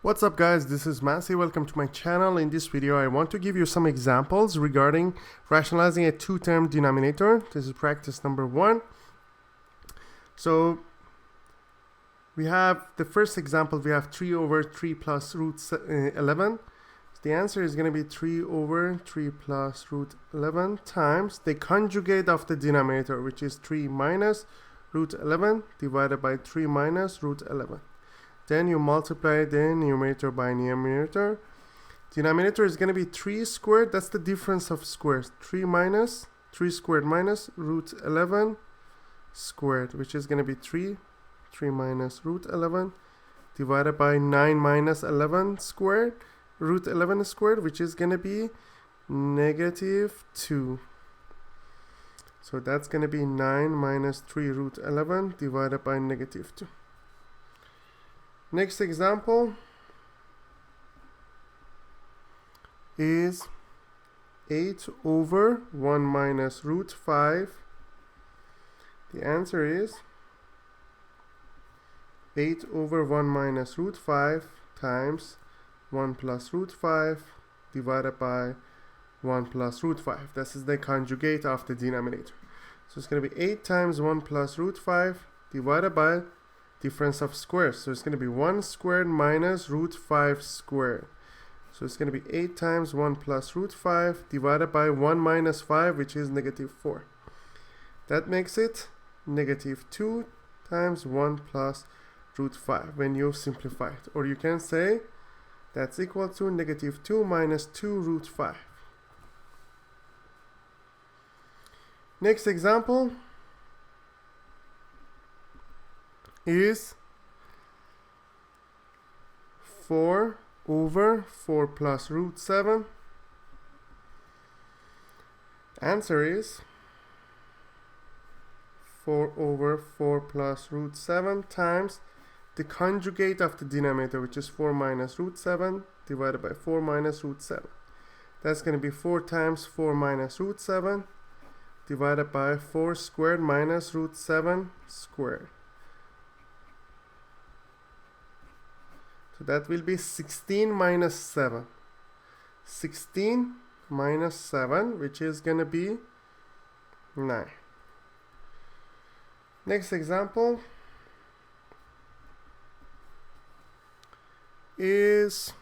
What's up guys, this is Massey. Welcome to my channel. In this video I want to give you some examples regarding rationalizing a two-term denominator. This is practice number 1. So we have the first example, we have 3 over 3 plus root 11. The answer is going to be 3 over 3 plus root 11 times the conjugate of the denominator, which is 3 minus root 11 divided by 3 minus root 11. Then you multiply the numerator by numerator. Denominator is going to be 3 squared. That's the difference of squares. 3 squared minus root 11 squared, which is going to be 3 minus root 11 divided by 9 minus 11 squared, root 11 squared, which is going to be negative 2. So that's going to be 9 minus 3 root 11 divided by negative 2. Next example is 8 over 1 minus root 5. The answer is 8 over 1 minus root 5 times 1 plus root 5 divided by 1 plus root 5. This is the conjugate of the denominator. So it's going to be 8 times 1 plus root 5 divided by difference of squares. So it's going to be 1 squared minus root 5 squared. So it's going to be 8 times 1 plus root 5 divided by 1 minus 5, which is negative 4. That makes it negative 2 times 1 plus root 5 when you simplify it. Or you can say that's equal to negative 2 minus 2 root 5. Next example is 4 over 4 plus root 7. Answer is 4 over 4 plus root 7 times the conjugate of the denominator, which is 4 minus root 7 divided by 4 minus root 7. That's going to be 4 times 4 minus root 7 divided by 4 squared minus root 7 squared. So that will be 16 minus 7. 16 minus 7, which is going to be 9. Next example is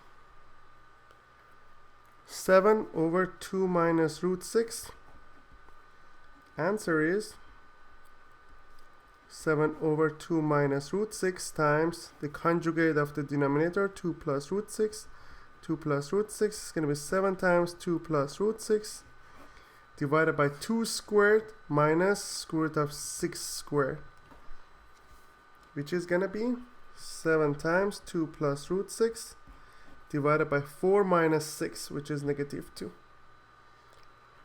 7 over 2 minus root 6. Answer is 7 over 2 minus root 6 times the conjugate of the denominator, 2 plus root 6. 2 plus root 6 is going to be 7 times 2 plus root 6 divided by 2 squared minus square root of 6 squared, which is going to be 7 times 2 plus root 6 divided by 4 minus 6, which is negative 2.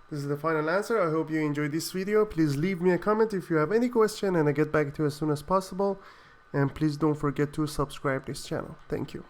This is the final answer. I hope you enjoyed this video. Please leave me a comment if you have any question and I'll get back to you as soon as possible. And please don't forget to subscribe this channel. Thank you.